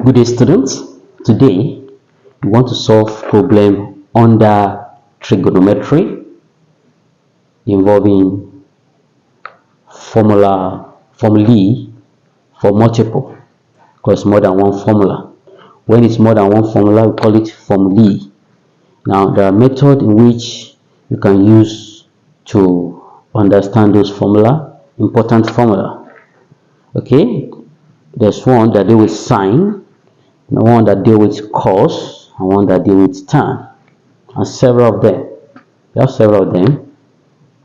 Good day, students. Today we want to solve problem under trigonometry involving formulae for multiple, because more than one formula. When it's more than one formula, we call it formulae. Now there are methods in which you can use to understand those important formula. Okay, there's one that deals with sine, one that deals with cos, and one that deals with tan, and several of them. We have several of them.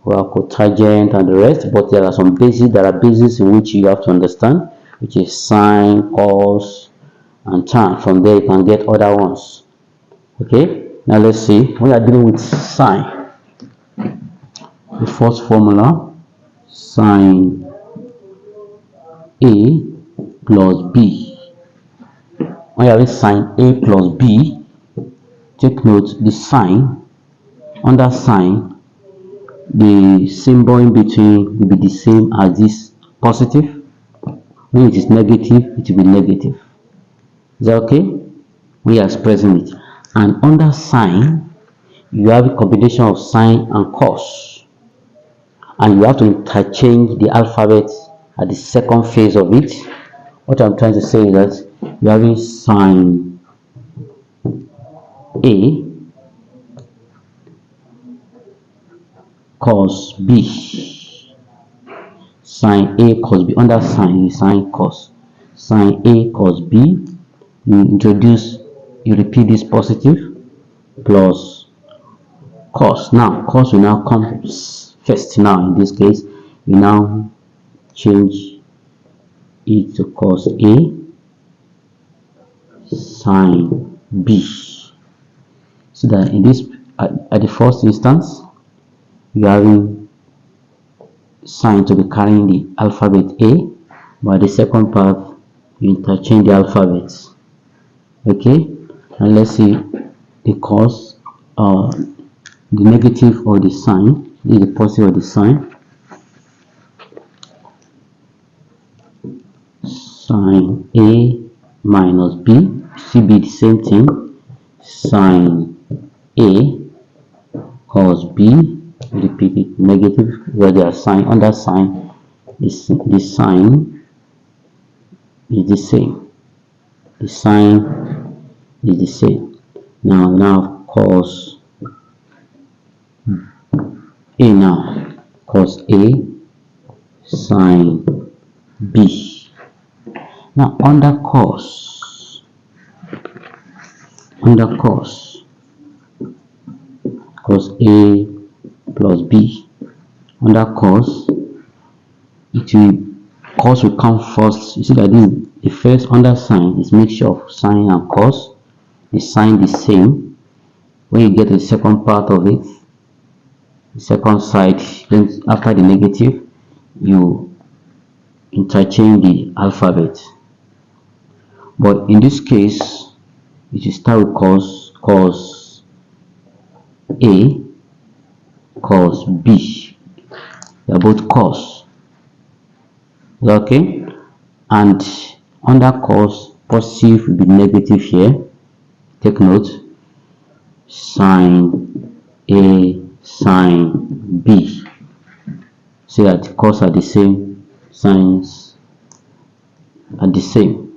We have cotangent and the rest, but there are some basics. There are basics in which you have to understand, which is sine, cos, and tan. From there, you can get other ones. Okay. Now let's see. We are dealing with sine. The first formula: sine A plus B. When you have sine A plus B, take note the sign, under sine, the symbol in between will be the same as this positive. When it is negative, it will be negative. Is that okay? We are expressing it. And under sine, you have a combination of sine and cos. And you have to interchange the alphabet at the second phase of it. What I'm trying to say is that you have sine A cos B. Sine A cos B. Under sine, you sine cos. Sine A cos B. You repeat this positive plus cos. Now, cos will now come first. Now, in this case, you now change it to cos A sine B. So that in this, at the first instance, you are having sine to be carrying the alphabet A, but the second part, you interchange the alphabets. Okay, and let's see the cos, the negative or the sign. This is the positive of the sign. Sine A minus B should be the same thing. Sine A cos B. Repeat it, negative where there are sign. Under sign, this sign is the same. The sign is the same. Now cos A, now cos A sine B. Now under cos A plus B, under cos, cos will come first. You see that the first under sine is mixture of sine and cos. The sign is same. When you get to the second part of it, the second side, then after the negative, you interchange the alphabet. But in this case, it will start with cos A cos B. They are both cos. Okay, and under cos, positive will be negative here. Take note, sine A sine B. See that the cos are the same, signs are the same.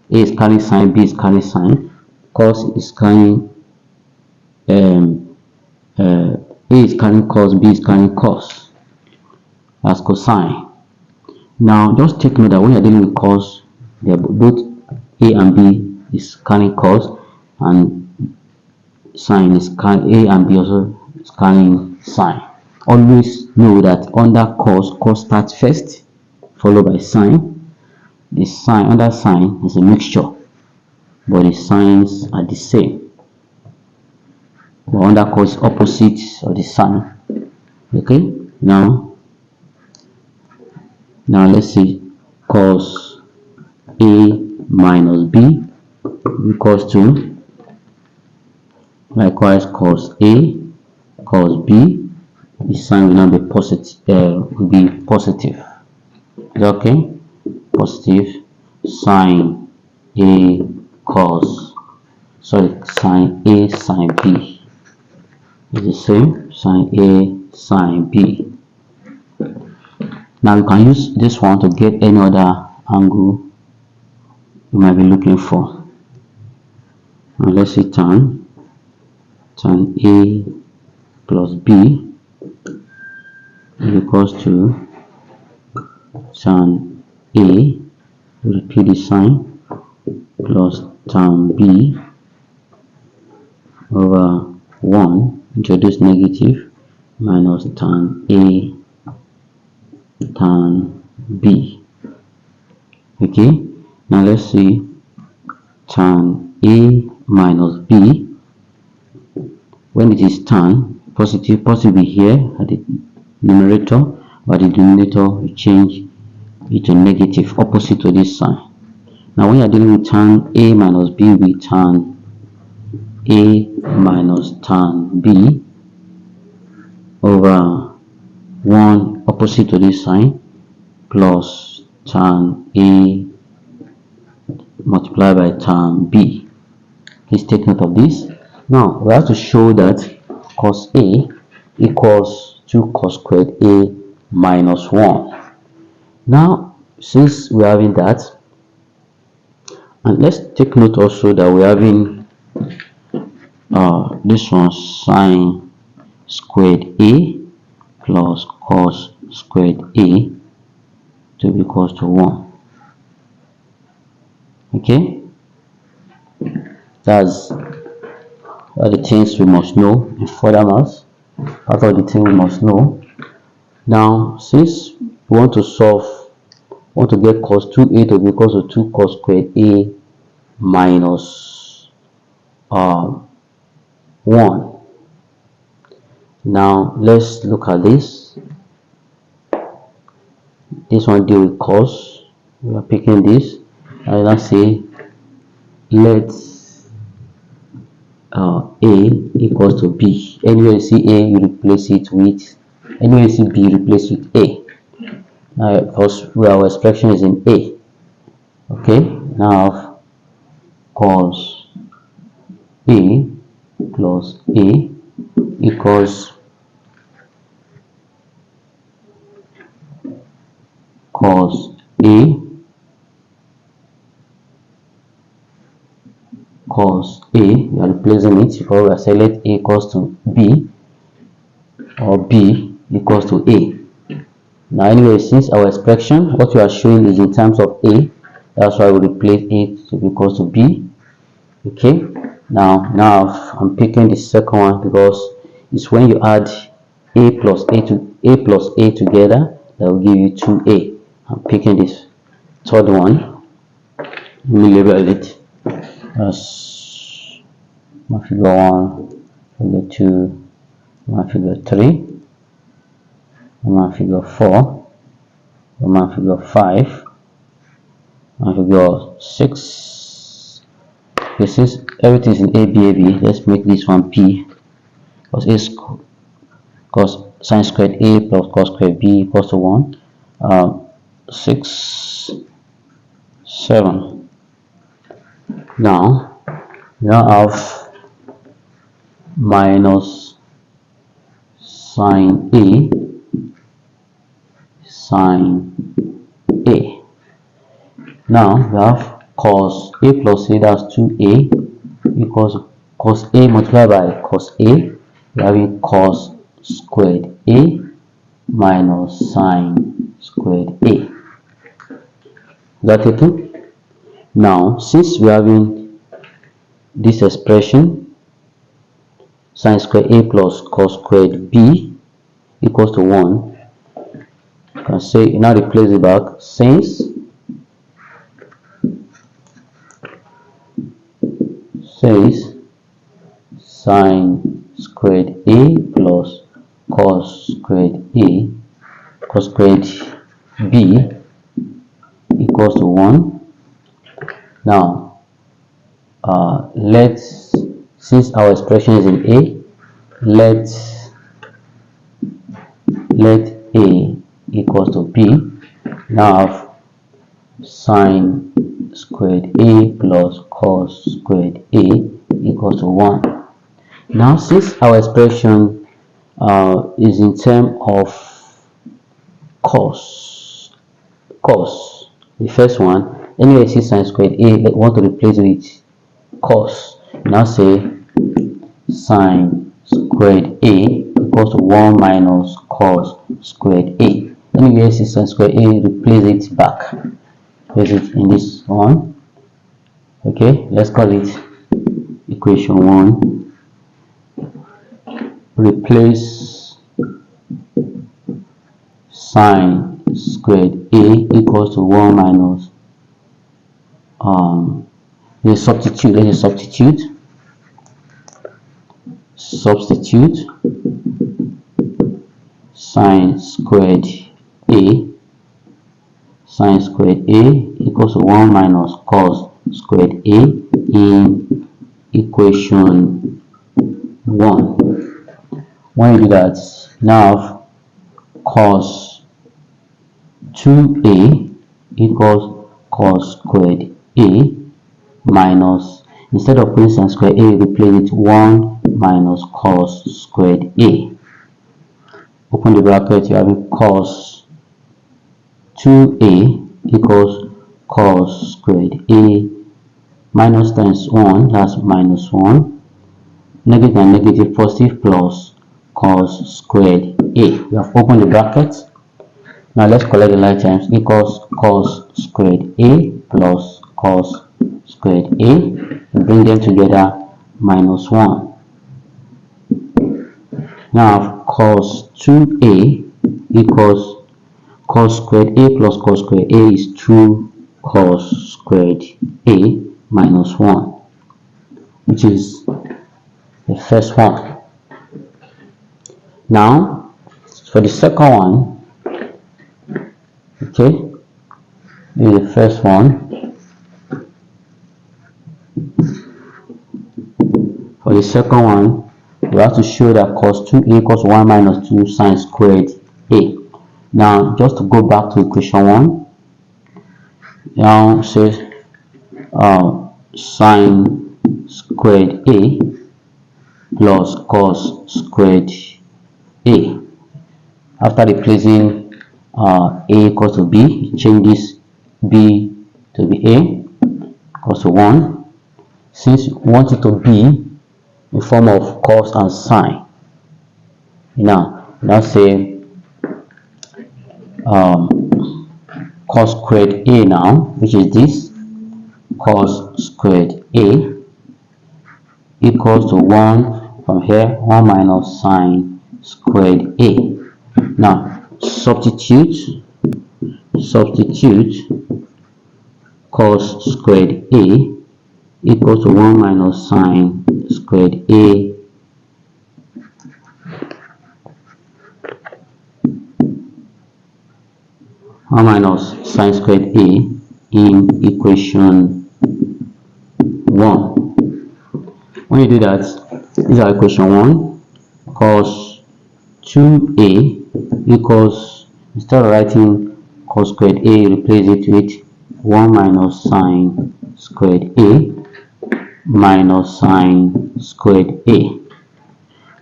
A is carrying sine, B is carrying sine. Cos is carrying A is carrying cos, B is carrying cos. That's cosine. Now just take note that when you're dealing with cos, they're both A and B is carrying cos, and sine is carrying A and B also is carrying sine. Always know that under cos starts first, followed by sine. The sine under sine is a mixture, but the signs are the same. But under cos is opposite of the sine. Okay, now let's see, cos A minus B equals to, likewise, cos A cos B. The sign will now be positive. Is that okay? Positive sine A cos, sorry, sine A sine B is the same, sine A sine B. Now you can use this one to get any other angle you might be looking for. Now let's say tan A plus B is equals to tan A, repeat the sign, plus tan B over 1, introduce negative, minus tan A tan B. Okay, now let's see tan A minus B. When it is tan, positive will be here at the numerator, but the denominator will change it to negative, opposite to this sign. Now when you are dealing with tan A minus B, will be tan A minus tan B over 1, opposite to this sign, plus tan A multiplied by tan B. Please take note of this. Now we have to show that cos A equals 2 cos squared A minus 1. Now since we're having that, and let's take note also that we're having this one, sine squared A plus cos squared A to be equals to 1. Okay, that's the things we must know in further maths. Part of the thing we must know. Now since we want to get cos 2A to be equals to 2 cos squared A minus 1. Now let's look at this. This one deal with cos. We are picking this, and let's say let A equals to B. Anywhere you see A, you replace it with, anywhere you see B, replace with A. Now because our expression is in A. Okay, now cos A plus A equals cos A you are replacing it because we are saying let A equals to B or B equals to A. Now anyway, since our expression, what we are showing is in terms of A, that's why we replace A to be equals to B. Okay, now I'm picking the second one because it's when you add A plus A together that will give you 2A. I'm picking this third one. Let me label it as my figure 1, figure 2, my figure 3, my figure 4, my figure 5, my figure 6. This is everything is in A, B, A, B. Let's make this one P. Cos sine squared A plus cos squared B equals to 1. 6, 7. Now we now have minus sine A sine A. Now we have cos A plus A, that's 2A, equals cos A multiplied by cos A. We are having cos squared A minus sine squared A. Is that okay? Now since we are having this expression sine squared A plus cos squared B equals to 1, you can say, now replace it back, since sine squared A plus cos squared B equals to 1. Now since our expression is in A, let A equals to B. Now have sine squared A plus cos squared A equals to 1. Now, since our expression is in terms of cos, the first one, anyway, see sine squared A, we want to replace with cos. Now say sine squared A equals to 1 minus cos squared A. Anyway, see sine squared A, replace it back. Place it in this one. Okay, let's call it equation 1. Replace sine squared A equals to 1 minus let's substitute sine squared A equals to 1 minus cos squared A in equation 1. When you do that, now cos 2A equals cos squared A minus, instead of putting sine squared A, replace it 1 minus cos squared A. Open the bracket, you have cos 2A equals cos squared A minus times 1, that's minus 1. Negative and negative, positive, plus cos squared A. We have opened the bracket. Now let's collect the like terms. Equals cos squared A plus cos squared A. We bring them together, minus 1. Now cos 2A equals cos squared A plus cos squared A is 2 cos squared A minus 1, which is the first one. Now for the second one, okay, this is the first one. For the second one, we have to show that cos 2A equals 1 minus 2 sine squared A. Now just to go back to equation 1, now say sine squared A plus cos squared A. After replacing A equals to B, change this B to be A equals to 1. Since you want it to be in form of cos and sine, now say cos squared A now, which is this cos squared A equals to 1 from here, 1 minus sine squared A. Now substitute cos squared A equals to 1 minus sine squared A minus sine squared A in equation 1. When you do that, this is our equation 1. Cos 2A equals, instead of writing cos squared A, replace it with 1 minus sine squared A minus sine squared A.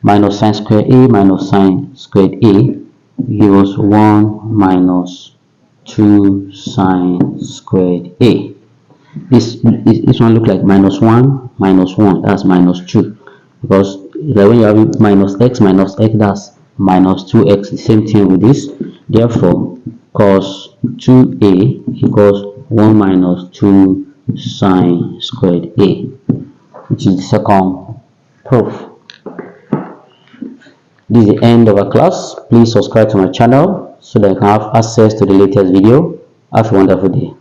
Minus sine squared A minus sine squared A gives us 1 minus 2 sine squared A. This one look like minus 1 minus 1, that's minus 2, because like when you have minus x, that's minus 2x, the same thing with this. Therefore cos 2A equals 1 minus 2 sine squared A, which is the second proof. This is the end of our class. Please subscribe to my channel so that you can have access to the latest video. Have a wonderful day.